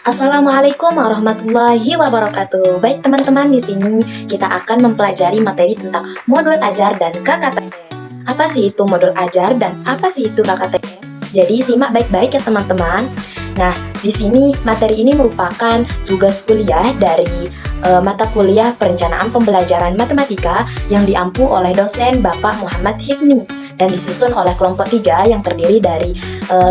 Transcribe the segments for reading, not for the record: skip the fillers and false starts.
Assalamualaikum warahmatullahi wabarakatuh. Baik teman-teman, di sini kita akan mempelajari materi tentang modul ajar dan KKTM. Apa sih itu modul ajar dan apa sih itu KKTM? Jadi simak baik-baik ya teman-teman. Nah, di sini materi ini merupakan tugas kuliah dari mata kuliah Perencanaan Pembelajaran Matematika yang diampu oleh dosen Bapak Muhammad Hibni dan disusun oleh kelompok 3 yang terdiri dari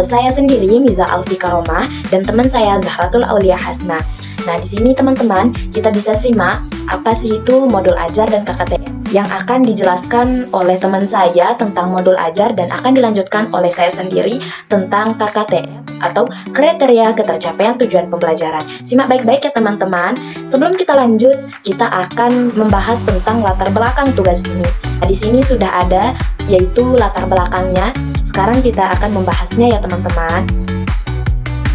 saya sendiri Miza Alfika Roma dan teman saya Zahratul Aulia Hasna. Nah, di sini teman-teman kita bisa simak apa sih itu modul ajar dan KKTM yang akan dijelaskan oleh teman saya tentang modul ajar dan akan dilanjutkan oleh saya sendiri tentang KKTM atau kriteria ketercapaian tujuan pembelajaran. Simak baik-baik ya teman-teman. Sebelum kita lanjut, kita akan membahas tentang latar belakang tugas ini. Nah, di sini sudah ada yaitu latar belakangnya. Sekarang kita akan membahasnya ya teman-teman.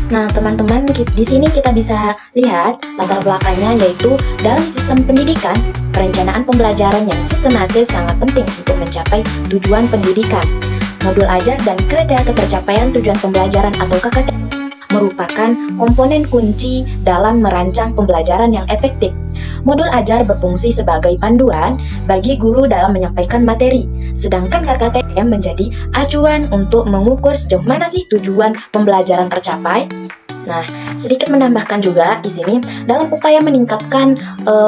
Nah, teman-teman, di sini kita bisa lihat latar belakangnya yaitu dalam sistem pendidikan, perencanaan pembelajaran yang sistematis sangat penting untuk mencapai tujuan pendidikan. Modul ajar dan kriteria ketercapaian tujuan pembelajaran atau KKTM merupakan komponen kunci dalam merancang pembelajaran yang efektif. Modul ajar berfungsi sebagai panduan bagi guru dalam menyampaikan materi, sedangkan KKTM menjadi acuan untuk mengukur sejauh mana sih tujuan pembelajaran tercapai. Nah, sedikit menambahkan juga di sini, dalam upaya meningkatkan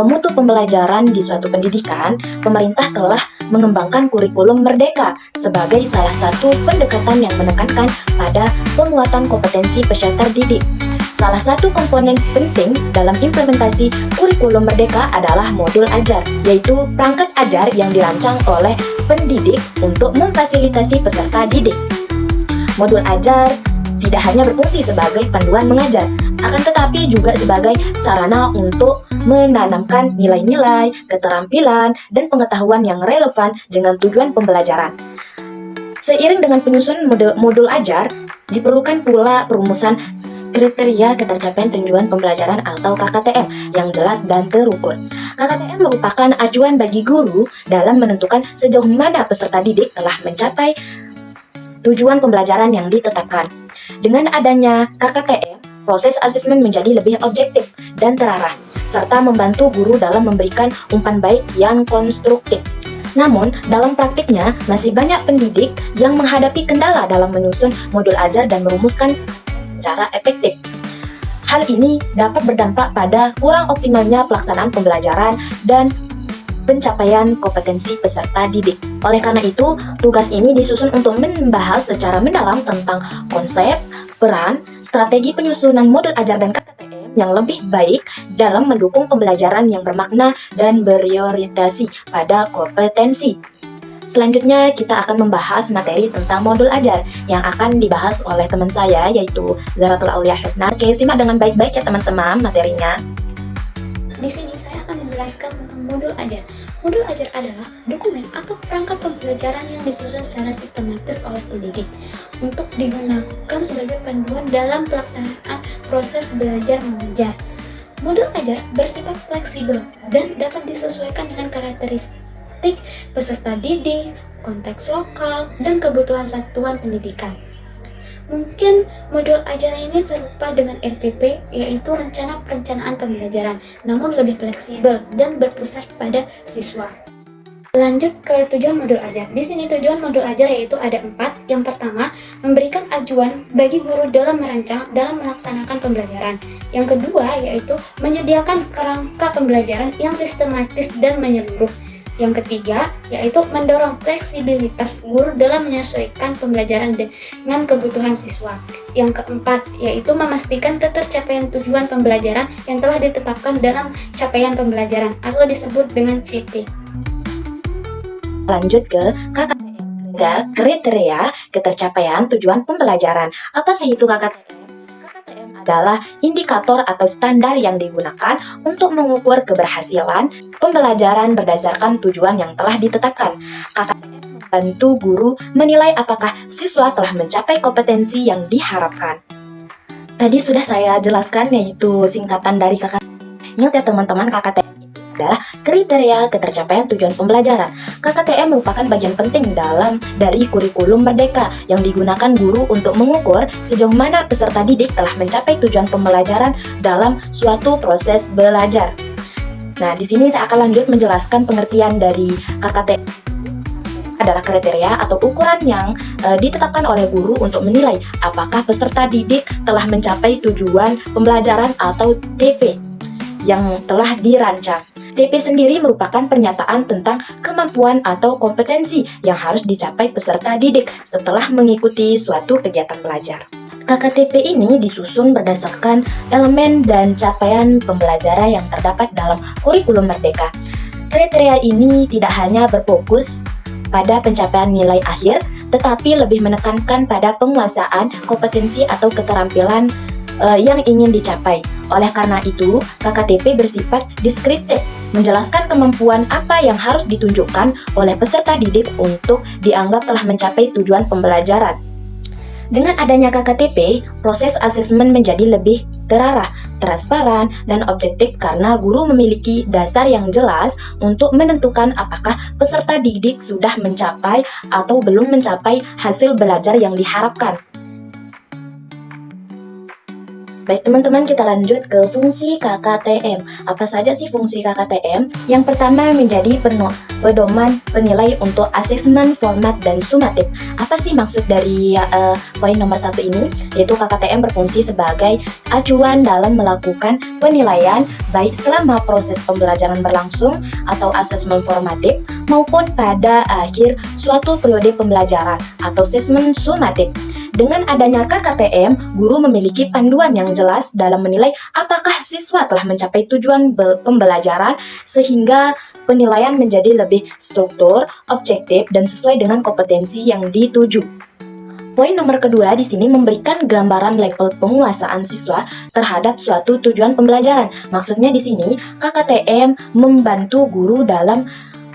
mutu pembelajaran di suatu pendidikan, pemerintah telah mengembangkan kurikulum merdeka sebagai salah satu pendekatan yang menekankan pada penguatan kompetensi peserta didik. Salah satu komponen penting dalam implementasi kurikulum merdeka adalah modul ajar, yaitu perangkat ajar yang dirancang oleh pendidik untuk memfasilitasi peserta didik. Modul ajar tidak hanya berfungsi sebagai panduan mengajar, akan tetapi juga sebagai sarana untuk menanamkan nilai-nilai, keterampilan, dan pengetahuan yang relevan dengan tujuan pembelajaran. Seiring dengan penyusunan modul ajar, diperlukan pula perumusan kriteria ketercapaian tujuan pembelajaran atau KKTM yang jelas dan terukur. KKTM merupakan acuan bagi guru dalam menentukan sejauh mana peserta didik telah mencapai tujuan pembelajaran yang ditetapkan. Dengan adanya KKTM, proses asesmen menjadi lebih objektif dan terarah, serta membantu guru dalam memberikan umpan baik yang konstruktif. Namun, dalam praktiknya, masih banyak pendidik yang menghadapi kendala dalam menyusun modul ajar dan merumuskan secara efektif. Hal ini dapat berdampak pada kurang optimalnya pelaksanaan pembelajaran dan pencapaian kompetensi peserta didik. Oleh karena itu, tugas ini disusun untuk membahas secara mendalam tentang konsep, peran, strategi penyusunan modul ajar dan KKTM yang lebih baik dalam mendukung pembelajaran yang bermakna dan berorientasi pada kompetensi. Selanjutnya, kita akan membahas materi tentang modul ajar yang akan dibahas oleh teman saya yaitu Zahratul Aulia Hasna. Oke, simak dengan baik-baik ya teman-teman materinya. Di sini saya akan menjelaskan tentang modul ajar. Modul ajar adalah dokumen atau perangkat pembelajaran yang disusun secara sistematis oleh pendidik untuk digunakan sebagai panduan dalam pelaksanaan proses belajar mengajar. Modul ajar bersifat fleksibel dan dapat disesuaikan dengan karakteristik peserta didik, konteks lokal, dan kebutuhan satuan pendidikan. Mungkin modul ajar ini serupa dengan RPP, yaitu Rencana Perencanaan Pembelajaran, namun lebih fleksibel dan berpusat pada siswa. Lanjut ke tujuan modul ajar. Di sini tujuan modul ajar yaitu ada 4. Yang pertama, memberikan acuan bagi guru dalam melaksanakan pembelajaran. Yang kedua, yaitu menyediakan kerangka pembelajaran yang sistematis dan menyeluruh. Yang ketiga, yaitu mendorong fleksibilitas guru dalam menyesuaikan pembelajaran dengan kebutuhan siswa. Yang keempat, yaitu memastikan ketercapaian tujuan pembelajaran yang telah ditetapkan dalam capaian pembelajaran atau disebut dengan CP. Lanjut ke KKTM, kriteria ketercapaian tujuan pembelajaran. Apa sih itu KKTM? Adalah indikator atau standar yang digunakan untuk mengukur keberhasilan pembelajaran berdasarkan tujuan yang telah ditetapkan. KKTM membantu guru menilai apakah siswa telah mencapai kompetensi yang diharapkan. Tadi sudah saya jelaskan yaitu singkatan dari KKTM. Ingat ya teman-teman, KKTM itu adalah kriteria ketercapaian tujuan pembelajaran. KKTM merupakan bagian penting dari kurikulum Merdeka yang digunakan guru untuk mengukur sejauh mana peserta didik telah mencapai tujuan pembelajaran dalam suatu proses belajar. Nah, di sini saya akan lanjut menjelaskan pengertian dari KKTM. Adalah kriteria atau ukuran yang ditetapkan oleh guru untuk menilai apakah peserta didik telah mencapai tujuan pembelajaran atau TP yang telah dirancang. TP sendiri merupakan pernyataan tentang kemampuan atau kompetensi yang harus dicapai peserta didik setelah mengikuti suatu kegiatan belajar. KKTP ini disusun berdasarkan elemen dan capaian pembelajaran yang terdapat dalam kurikulum Merdeka. Kriteria ini tidak hanya berfokus pada pencapaian nilai akhir, tetapi lebih menekankan pada penguasaan kompetensi atau keterampilan yang ingin dicapai. Oleh karena itu, KKTP bersifat deskriptif, menjelaskan kemampuan apa yang harus ditunjukkan oleh peserta didik untuk dianggap telah mencapai tujuan pembelajaran. Dengan adanya KKTP, proses asesmen menjadi lebih terarah, transparan, dan objektif karena guru memiliki dasar yang jelas untuk menentukan apakah peserta didik sudah mencapai atau belum mencapai hasil belajar yang diharapkan. Baik teman-teman, kita lanjut ke fungsi KKTM. Apa saja sih fungsi KKTM? Yang pertama menjadi pedoman penilai untuk asesmen, format, dan sumatif. Apa sih maksud dari poin nomor 1 ini? Yaitu KKTM berfungsi sebagai acuan dalam melakukan penilaian baik selama proses pembelajaran berlangsung atau asesmen formatif maupun pada akhir suatu periode pembelajaran atau asesmen sumatif. Dengan adanya KKTM, guru memiliki panduan yang jelas dalam menilai apakah siswa telah mencapai tujuan pembelajaran sehingga penilaian menjadi lebih struktur, objektif, dan sesuai dengan kompetensi yang dituju. Poin nomor kedua di sini memberikan gambaran level penguasaan siswa terhadap suatu tujuan pembelajaran. Maksudnya di sini KKTM membantu guru dalam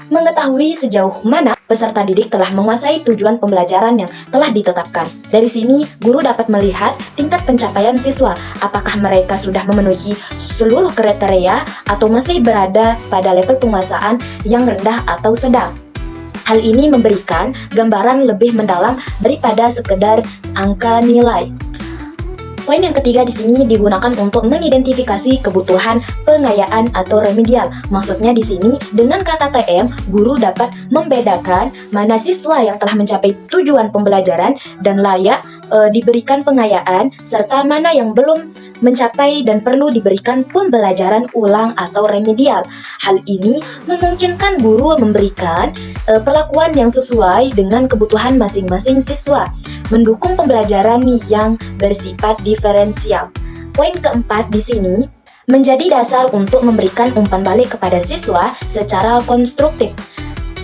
mengetahui sejauh mana peserta didik telah menguasai tujuan pembelajaran yang telah ditetapkan. Dari sini, guru dapat melihat tingkat pencapaian siswa, apakah mereka sudah memenuhi seluruh kriteria atau masih berada pada level penguasaan yang rendah atau sedang. Hal ini memberikan gambaran lebih mendalam daripada sekedar angka nilai. Poin yang ketiga di sini digunakan untuk mengidentifikasi kebutuhan pengayaan atau remedial. Maksudnya di sini dengan KKTM, guru dapat membedakan mana siswa yang telah mencapai tujuan pembelajaran dan layak diberikan pengayaan serta mana yang belum mencapai dan perlu diberikan pembelajaran ulang atau remedial. Hal ini memungkinkan guru memberikan perlakuan yang sesuai dengan kebutuhan masing-masing siswa, mendukung pembelajaran yang bersifat diferensial. Poin keempat di sini menjadi dasar untuk memberikan umpan balik kepada siswa secara konstruktif.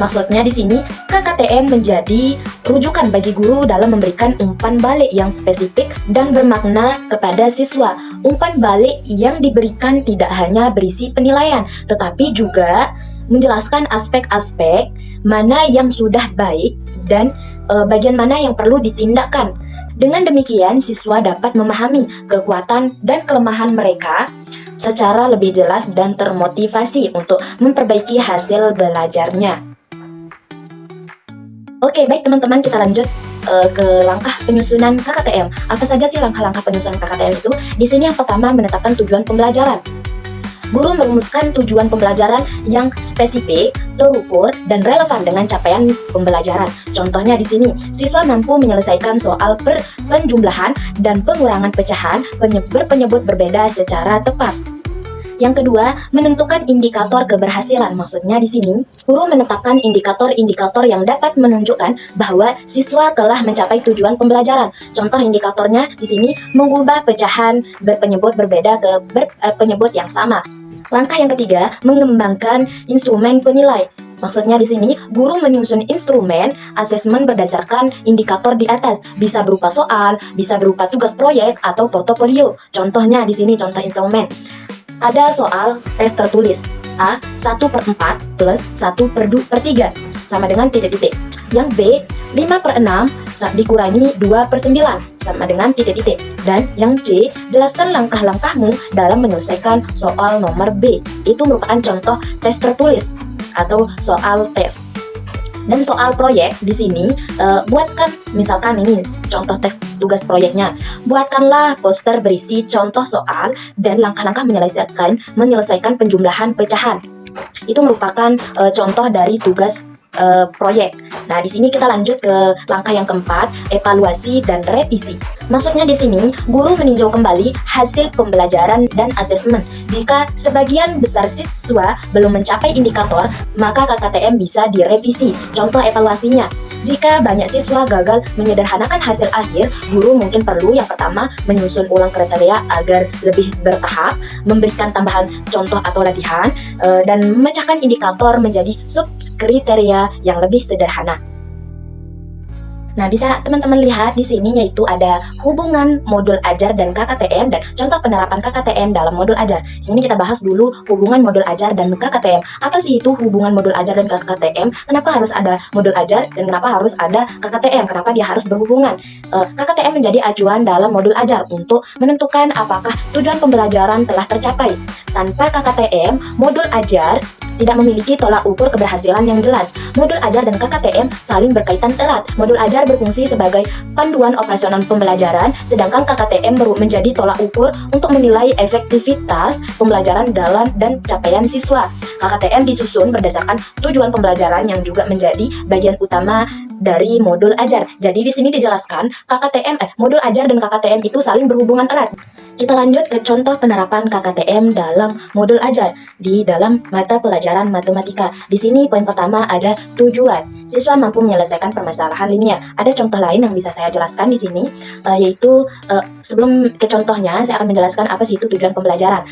Maksudnya di sini KKTM menjadi rujukan bagi guru dalam memberikan umpan balik yang spesifik dan bermakna kepada siswa. Umpan balik yang diberikan tidak hanya berisi penilaian, tetapi juga menjelaskan aspek-aspek mana yang sudah baik dan bagian mana yang perlu ditindakkan. Dengan demikian, siswa dapat memahami kekuatan dan kelemahan mereka secara lebih jelas dan termotivasi untuk memperbaiki hasil belajarnya. Oke, baik teman-teman, kita lanjut ke langkah penyusunan KKTM. Apa saja sih langkah-langkah penyusunan KKTM itu? Di sini yang pertama menetapkan tujuan pembelajaran. Guru merumuskan tujuan pembelajaran yang spesifik, terukur, dan relevan dengan capaian pembelajaran. Contohnya di sini, siswa mampu menyelesaikan soal penjumlahan dan pengurangan pecahan berpenyebut berbeda secara tepat. Yang kedua, menentukan indikator keberhasilan. Maksudnya di sini, guru menetapkan indikator-indikator yang dapat menunjukkan bahwa siswa telah mencapai tujuan pembelajaran. Contoh indikatornya di sini mengubah pecahan berpenyebut berbeda ke penyebut yang sama. Langkah yang ketiga, mengembangkan instrumen penilai. Maksudnya di sini, guru menyusun instrumen asesmen berdasarkan indikator di atas. Bisa berupa soal, bisa berupa tugas proyek, atau portofolio. Contohnya di sini, contoh instrumen. Ada soal tes tertulis A 1/4 plus 1/3. sama dengan titik-titik. Yang B, 5/6 dikurangi 2/9 sama dengan titik-titik. Dan yang C, jelaskan langkah-langkahmu dalam menyelesaikan soal nomor B. Itu merupakan contoh tes tertulis atau soal tes. Dan soal proyek di sini buatkan, misalkan ini contoh tes tugas proyeknya. Buatkanlah poster berisi contoh soal dan langkah-langkah menyelesaikan penjumlahan pecahan. Itu merupakan contoh dari tugas proyek. Nah, di sini kita lanjut ke langkah yang keempat, evaluasi dan revisi. Maksudnya di sini, guru meninjau kembali hasil pembelajaran dan asesmen. Jika sebagian besar siswa belum mencapai indikator, maka KKTM bisa direvisi. Contoh evaluasinya, jika banyak siswa gagal menyederhanakan hasil akhir, guru mungkin perlu yang pertama menyusun ulang kriteria agar lebih bertahap, memberikan tambahan contoh atau latihan, dan memecahkan indikator menjadi sub-kriteria yang lebih sederhana. Nah, bisa teman-teman lihat di sini yaitu ada hubungan modul ajar dan KKTM dan contoh penerapan KKTM dalam modul ajar. Di sini kita bahas dulu hubungan modul ajar dan KKTM. Apa sih itu hubungan modul ajar dan KKTM? Kenapa harus ada modul ajar dan kenapa harus ada KKTM? Kenapa dia harus berhubungan? KKTM menjadi acuan dalam modul ajar untuk menentukan apakah tujuan pembelajaran telah tercapai. Tanpa KKTM, modul ajar tidak memiliki tolak ukur keberhasilan yang jelas. Modul ajar dan KKTM saling berkaitan erat. Modul ajar berfungsi sebagai panduan operasional pembelajaran, sedangkan KKTM menjadi tolak ukur untuk menilai efektivitas pembelajaran dan capaian siswa. KKTM disusun berdasarkan tujuan pembelajaran yang juga menjadi bagian utama dari modul ajar. Jadi di sini dijelaskan modul ajar dan KKTM itu saling berhubungan erat. Kita lanjut ke contoh penerapan KKTM dalam modul ajar di dalam mata pelajaran matematika. Di sini poin pertama ada tujuan. Siswa mampu menyelesaikan permasalahan linear. Ada contoh lain yang bisa saya jelaskan di sini, yaitu sebelum ke contohnya saya akan menjelaskan apa sih itu tujuan pembelajaran.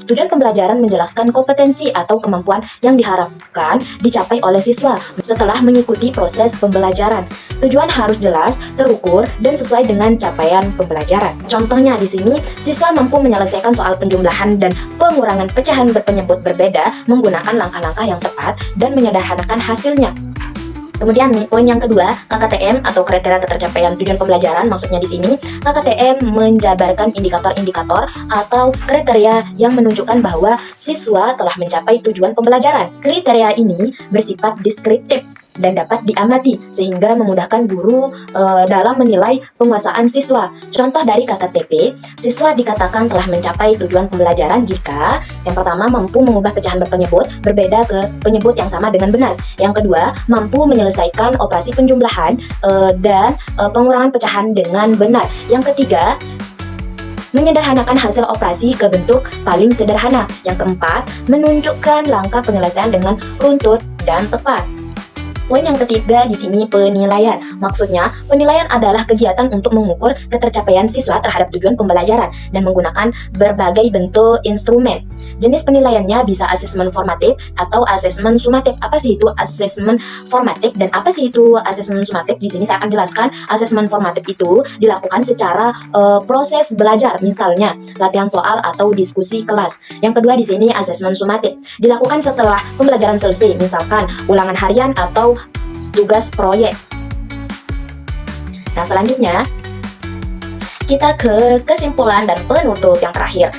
Tujuan pembelajaran menjelaskan kompetensi atau kemampuan yang diharapkan dicapai oleh siswa setelah mengikuti proses pembelajaran. Tujuan harus jelas, terukur, dan sesuai dengan capaian pembelajaran. Contohnya di sini, siswa mampu menyelesaikan soal penjumlahan dan pengurangan pecahan berpenyebut berbeda menggunakan langkah-langkah yang tepat dan menyederhanakan hasilnya. Kemudian nih, poin yang kedua, KKTM atau kriteria ketercapaian tujuan pembelajaran. Maksudnya di sini, KKTM menjabarkan indikator-indikator atau kriteria yang menunjukkan bahwa siswa telah mencapai tujuan pembelajaran. Kriteria ini bersifat deskriptif dan dapat diamati sehingga memudahkan guru dalam menilai penguasaan siswa. Contoh dari KKTP, siswa dikatakan telah mencapai tujuan pembelajaran jika yang pertama mampu mengubah pecahan berpenyebut berbeda ke penyebut yang sama dengan benar. Yang kedua, mampu menyelesaikan operasi penjumlahan dan pengurangan pecahan dengan benar. Yang ketiga, menyederhanakan hasil operasi ke bentuk paling sederhana. Yang keempat, menunjukkan langkah penyelesaian dengan runtut dan tepat. Poin yang ketiga di sini penilaian. Maksudnya, penilaian adalah kegiatan untuk mengukur ketercapaian siswa terhadap tujuan pembelajaran dan menggunakan berbagai bentuk instrumen. Jenis penilaiannya bisa asesmen formatif atau asesmen sumatif. Apa sih itu asesmen formatif dan apa sih itu asesmen sumatif? Di sini saya akan jelaskan. Asesmen formatif itu dilakukan secara proses belajar, misalnya latihan soal atau diskusi kelas. Yang kedua di sini asesmen sumatif dilakukan setelah pembelajaran selesai, misalkan ulangan harian atau tugas proyek. Nah, selanjutnya kita ke kesimpulan dan penutup yang terakhir.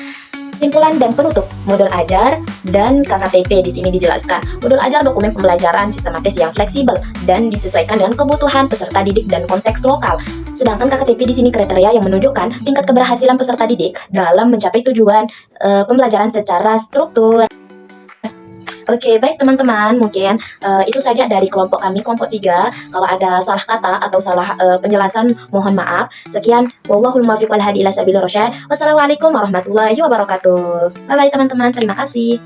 Simpulan dan penutup modul ajar dan KKTP di sini dijelaskan. Modul ajar dokumen pembelajaran sistematis yang fleksibel dan disesuaikan dengan kebutuhan peserta didik dan konteks lokal. Sedangkan KKTP di sini kriteria yang menunjukkan tingkat keberhasilan peserta didik dalam mencapai tujuan pembelajaran secara struktur. Oke, baik teman-teman, mungkin itu saja dari kelompok kami, kelompok 3. Kalau ada salah kata atau salah penjelasan, mohon maaf. Sekian, wallahul muwaffiq wal hadi ila sabilir rasyad. Wassalamualaikum warahmatullahi wabarakatuh. Bye-bye teman-teman, terima kasih.